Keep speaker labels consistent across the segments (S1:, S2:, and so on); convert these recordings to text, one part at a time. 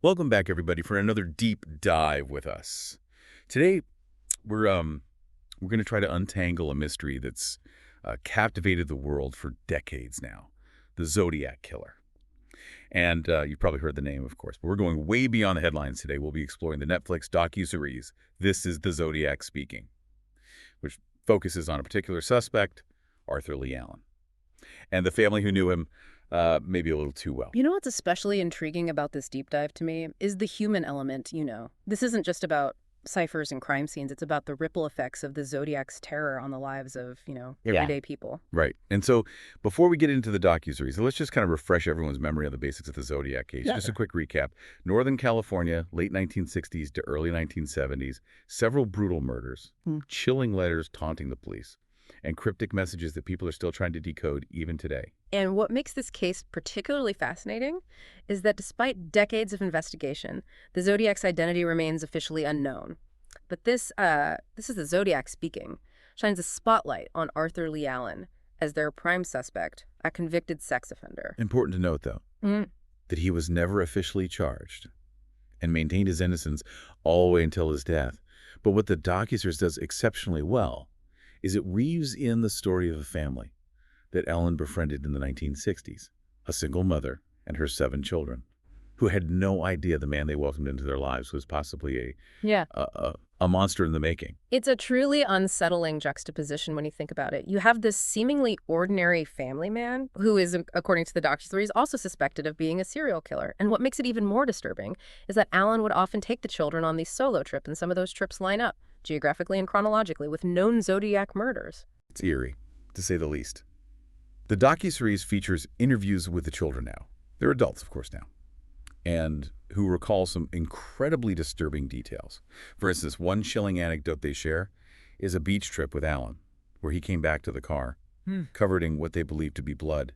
S1: Welcome back, everybody, for another deep dive with us. Today, we're going to try to untangle a mystery that's captivated the world for decades now, the Zodiac killer. And you've probably heard the name, of course, but we're going way beyond the headlines today. We'll be exploring the Netflix docuseries, This is the Zodiac Speaking, which focuses on a particular suspect, Arthur Leigh Allen, and the family who knew him maybe a little too well.
S2: You know what's especially intriguing about this deep dive to me is the human element. This isn't just about ciphers and crime scenes. It's about the ripple effects of the Zodiac's terror on the lives of
S3: Yeah.
S2: everyday people.
S1: Right. And so before we get into the docuseries, let's just kind of refresh everyone's memory of the basics of the Zodiac case.
S3: Yeah.
S1: Just a quick recap. Northern California, late 1960s to early 1970s, several brutal murders, chilling letters taunting the police, and cryptic messages that people are still trying to decode even today.
S2: And what makes this case particularly fascinating is that despite decades of investigation, the Zodiac's identity remains officially unknown. But this is the Zodiac speaking, shines a spotlight on Arthur Leigh Allen as their prime suspect, a convicted sex offender.
S1: Important to note, though, that he was never officially charged and maintained his innocence all the way until his death. But what the docuseries does exceptionally well is it weaves in the story of a family that Allen befriended in the 1960s, a single mother and her 7 children, who had no idea the man they welcomed into their lives was possibly a monster in the making.
S2: It's a truly unsettling juxtaposition when you think about it. You have this seemingly ordinary family man who is, according to the docuseries, also suspected of being a serial killer. And what makes it even more disturbing is that Allen would often take the children on these solo trips, and some of those trips line up, geographically and chronologically, with known Zodiac murders.
S1: It's eerie, to say the least. The docuseries features interviews with the children now. They're adults, of course, now, and who recall some incredibly disturbing details. For instance, one chilling anecdote they share is a beach trip with Allen, where he came back to the car, covered in what they believed to be blood.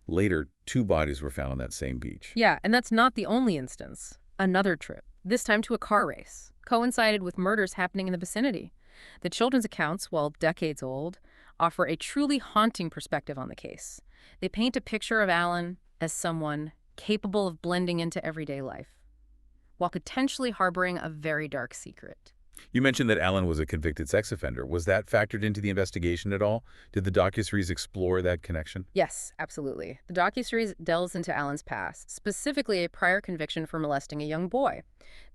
S1: Later, 2 bodies were found on that same beach.
S2: Yeah, and that's not the only instance. Another trip, this time to a car race, coincided with murders happening in the vicinity. The children's accounts, while decades old, offer a truly haunting perspective on the case. They paint a picture of Allen as someone capable of blending into everyday life, while potentially harboring a very dark secret.
S1: You mentioned that Allen was a convicted sex offender. Was that factored into the investigation at all? Did the docuseries explore that connection?
S2: Yes, absolutely. The docuseries delves into Allen's past, specifically a prior conviction for molesting a young boy.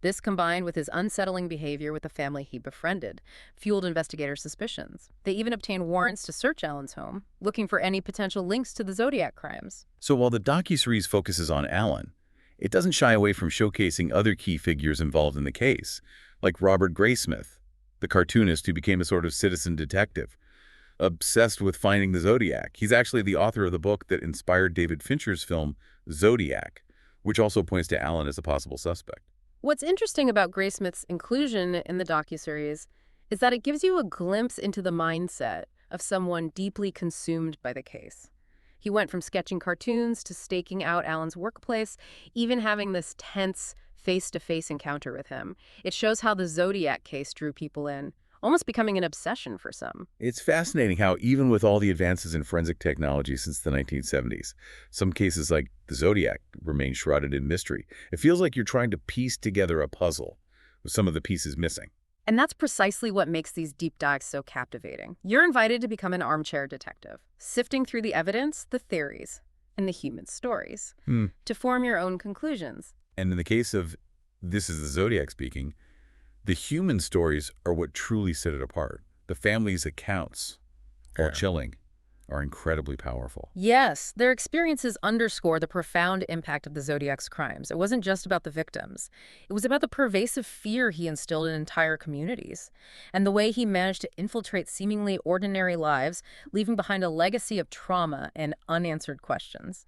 S2: This, combined with his unsettling behavior with the family he befriended, fueled investigators' suspicions. They even obtained warrants to search Allen's home, looking for any potential links to the Zodiac crimes.
S1: So while the docuseries focuses on Allen, it doesn't shy away from showcasing other key figures involved in the case, like Robert Graysmith, the cartoonist who became a sort of citizen detective, obsessed with finding the Zodiac. He's actually the author of the book that inspired David Fincher's film Zodiac, which also points to Allen as a possible suspect.
S2: What's interesting about Graysmith's inclusion in the docuseries is that it gives you a glimpse into the mindset of someone deeply consumed by the case. He went from sketching cartoons to staking out Allen's workplace, even having this tense face-to-face encounter with him. It shows how the Zodiac case drew people in, almost becoming an obsession for some.
S1: It's fascinating how even with all the advances in forensic technology since the 1970s, some cases like the Zodiac remain shrouded in mystery. It feels like you're trying to piece together a puzzle with some of the pieces missing.
S2: And that's precisely what makes these deep dives so captivating. You're invited to become an armchair detective, sifting through the evidence, the theories, and the human stories to form your own conclusions.
S1: And in the case of This is the Zodiac Speaking, the human stories are what truly set it apart. The family's accounts, while chilling, are incredibly powerful.
S2: Yes, their experiences underscore the profound impact of the Zodiac's crimes. It wasn't just about the victims. It was about the pervasive fear he instilled in entire communities, and the way he managed to infiltrate seemingly ordinary lives, leaving behind a legacy of trauma and unanswered questions.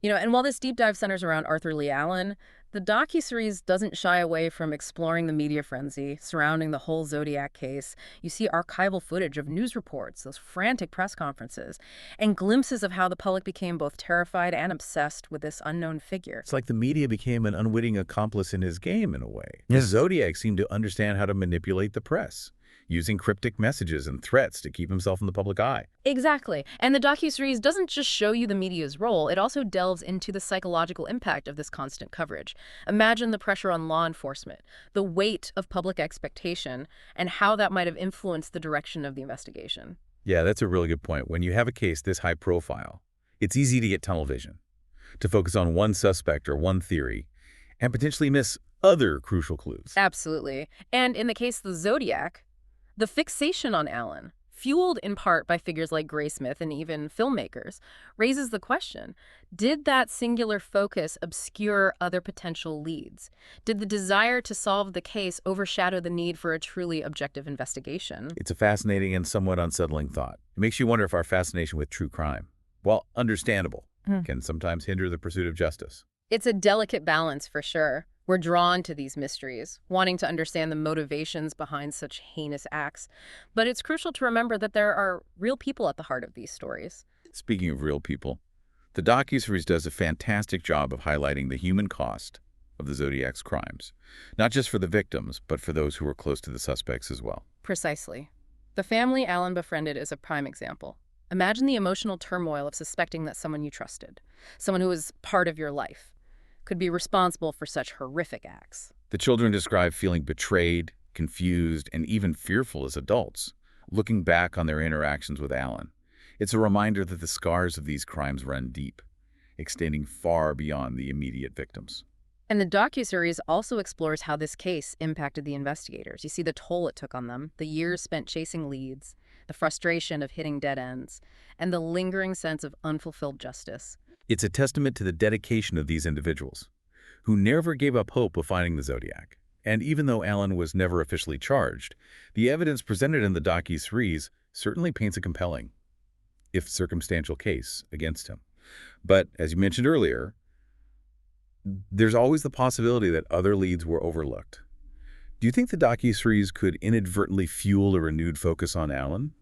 S2: And while this deep dive centers around Arthur Leigh Allen, the docuseries doesn't shy away from exploring the media frenzy surrounding the whole Zodiac case. You see archival footage of news reports, those frantic press conferences, and glimpses of how the public became both terrified and obsessed with this unknown figure.
S1: It's like the media became an unwitting accomplice in his game in a way.
S3: Yes.
S1: The Zodiac seemed to understand how to manipulate the press. using cryptic messages and threats to keep himself in the public eye.
S2: Exactly. And the docuseries doesn't just show you the media's role, it also delves into the psychological impact of this constant coverage. Imagine the pressure on law enforcement, the weight of public expectation, and how that might have influenced the direction of the investigation.
S1: Yeah, that's a really good point. When you have a case this high profile, it's easy to get tunnel vision, to focus on one suspect or one theory, and potentially miss other crucial clues.
S2: Absolutely. And in the case of the Zodiac, the fixation on Allen, fueled in part by figures like Graysmith and even filmmakers, raises the question, did that singular focus obscure other potential leads? Did the desire to solve the case overshadow the need for a truly objective investigation?
S1: It's a fascinating and somewhat unsettling thought. It makes you wonder if our fascination with true crime, while understandable, can sometimes hinder the pursuit of justice.
S2: It's a delicate balance for sure. We're drawn to these mysteries, wanting to understand the motivations behind such heinous acts. But it's crucial to remember that there are real people at the heart of these stories.
S1: Speaking of real people, the docuseries does a fantastic job of highlighting the human cost of the Zodiac's crimes, not just for the victims, but for those who were close to the suspects as well.
S2: Precisely. The family Allen befriended is a prime example. Imagine the emotional turmoil of suspecting that someone you trusted, someone who was part of your life, could be responsible for such horrific acts.
S1: The children describe feeling betrayed, confused, and even fearful as adults, looking back on their interactions with Allen. It's a reminder that the scars of these crimes run deep, extending far beyond the immediate victims.
S2: And the docuseries also explores how this case impacted the investigators. You see the toll it took on them, the years spent chasing leads, the frustration of hitting dead ends, and the lingering sense of unfulfilled justice.
S1: It's a testament to the dedication of these individuals, who never gave up hope of finding the Zodiac. And even though Allen was never officially charged, the evidence presented in the docuseries certainly paints a compelling, if circumstantial, case against him. But, as you mentioned earlier, there's always the possibility that other leads were overlooked. Do you think the docuseries could inadvertently fuel a renewed focus on Allen,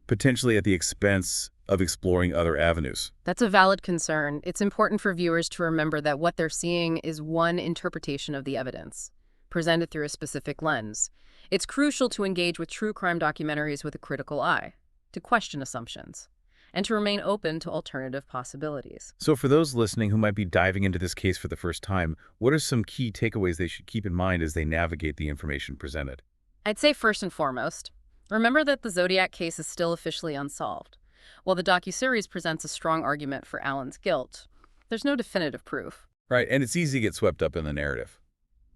S1: potentially at the expense of exploring other avenues?
S2: That's a valid concern. It's important for viewers to remember that what they're seeing is one interpretation of the evidence, presented through a specific lens. It's crucial to engage with true crime documentaries with a critical eye, to question assumptions, and to remain open to alternative possibilities.
S1: So for those listening who might be diving into this case for the first time, what are some key takeaways they should keep in mind as they navigate the information presented?
S2: I'd say first and foremost, remember that the Zodiac case is still officially unsolved. While the docuseries presents a strong argument for Allen's guilt, there's no definitive proof.
S1: Right, and it's easy to get swept up in the narrative,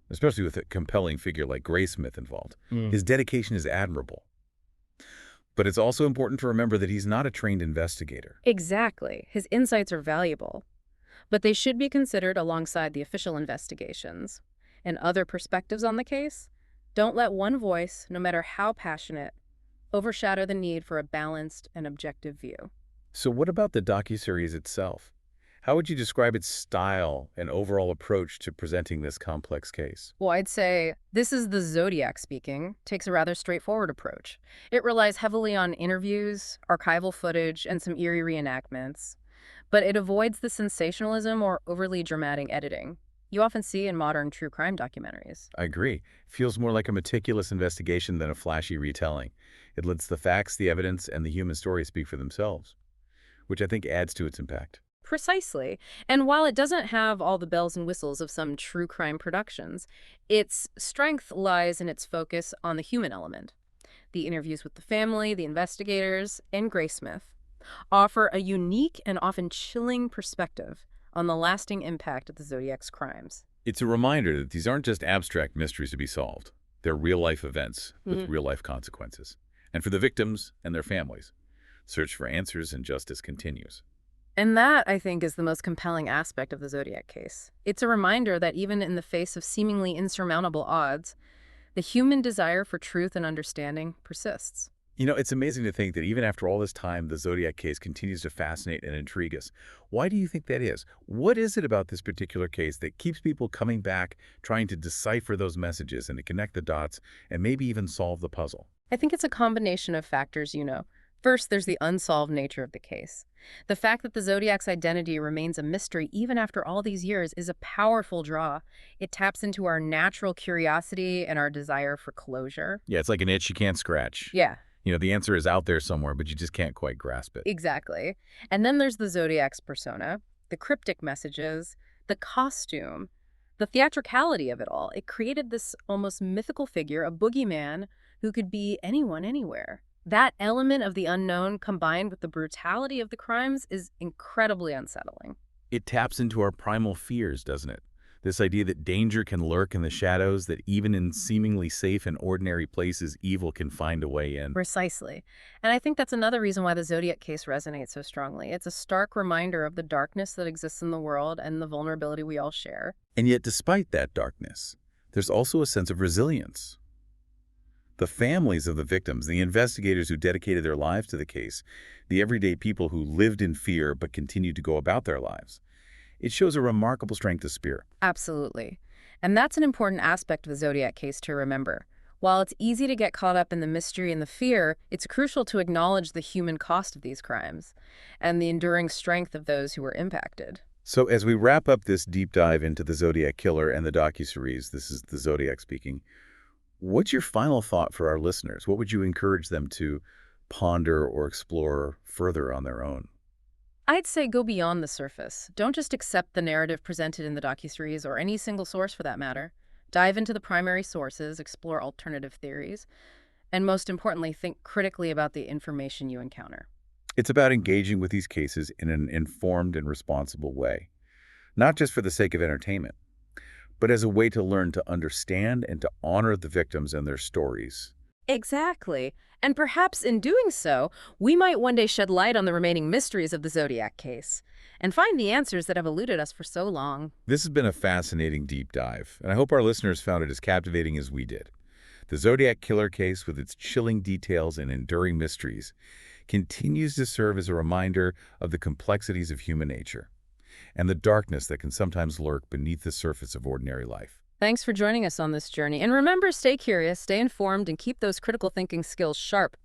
S1: especially with a compelling figure like Graysmith involved. His dedication is admirable. But it's also important to remember that he's not a trained investigator.
S2: Exactly. His insights are valuable, but they should be considered alongside the official investigations and other perspectives on the case. Don't let one voice, no matter how passionate, overshadow the need for a balanced and objective view.
S1: So what about the docuseries itself? How would you describe its style and overall approach to presenting this complex case?
S2: Well, I'd say This Is the Zodiac speaking takes a rather straightforward approach. It relies heavily on interviews, archival footage, and some eerie reenactments, but it avoids the sensationalism or overly dramatic editing you often see in modern true crime documentaries.
S1: I agree. It feels more like a meticulous investigation than a flashy retelling. It lets the facts, the evidence, and the human story speak for themselves, which I think adds to its impact.
S2: Precisely. And while it doesn't have all the bells and whistles of some true crime productions, its strength lies in its focus on the human element. The interviews with the family, the investigators, and Graysmith offer a unique and often chilling perspective on the lasting impact of the Zodiac's crimes.
S1: It's a reminder that these aren't just abstract mysteries to be solved. They're real-life events with real-life consequences. And for the victims and their families, search for answers and justice continues.
S2: And that, I think, is the most compelling aspect of the Zodiac case. It's a reminder that even in the face of seemingly insurmountable odds, the human desire for truth and understanding persists.
S1: You know, it's amazing to think that even after all this time, the Zodiac case continues to fascinate and intrigue us. Why do you think that is? What is it about this particular case that keeps people coming back, trying to decipher those messages and to connect the dots and maybe even solve the puzzle?
S2: I think it's a combination of factors, First, there's the unsolved nature of the case. The fact that the Zodiac's identity remains a mystery even after all these years is a powerful draw. It taps into our natural curiosity and our desire for closure.
S1: Yeah, it's like an itch you can't scratch.
S2: Yeah,
S1: The answer is out there somewhere, but you just can't quite grasp it.
S2: exactly. And then there's the Zodiac's persona, the cryptic messages, the costume, the theatricality of it all. It created this almost mythical figure, a boogeyman who could be anyone, anywhere. That element of the unknown combined with the brutality of the crimes is incredibly unsettling.
S1: It taps into our primal fears, doesn't it? This idea that danger can lurk in the shadows, that even in seemingly safe and ordinary places, evil can find a way in.
S2: Precisely. And I think that's another reason why the Zodiac case resonates so strongly. It's a stark reminder of the darkness that exists in the world and the vulnerability we all share.
S1: And yet, despite that darkness, there's also a sense of resilience. The families of the victims, the investigators who dedicated their lives to the case, the everyday people who lived in fear but continued to go about their lives. It shows a remarkable strength of spirit.
S2: Absolutely. And that's an important aspect of the Zodiac case to remember. While it's easy to get caught up in the mystery and the fear, it's crucial to acknowledge the human cost of these crimes and the enduring strength of those who were impacted.
S1: So as we wrap up this deep dive into the Zodiac Killer and the docuseries, this is the Zodiac speaking, what's your final thought for our listeners? What would you encourage them to ponder or explore further on their own?
S2: I'd say go beyond the surface. Don't just accept the narrative presented in the docuseries or any single source for that matter. Dive into the primary sources, explore alternative theories, and most importantly, think critically about the information you encounter.
S1: It's about engaging with these cases in an informed and responsible way, not just for the sake of entertainment, but as a way to learn to understand and to honor the victims and their stories.
S2: Exactly. And perhaps in doing so, we might one day shed light on the remaining mysteries of the Zodiac case and find the answers that have eluded us for so long.
S1: This has been a fascinating deep dive, and I hope our listeners found it as captivating as we did. The Zodiac Killer case, with its chilling details and enduring mysteries, continues to serve as a reminder of the complexities of human nature and the darkness that can sometimes lurk beneath the surface of ordinary life.
S2: Thanks for joining us on this journey. And remember, stay curious, stay informed, and keep those critical thinking skills sharp.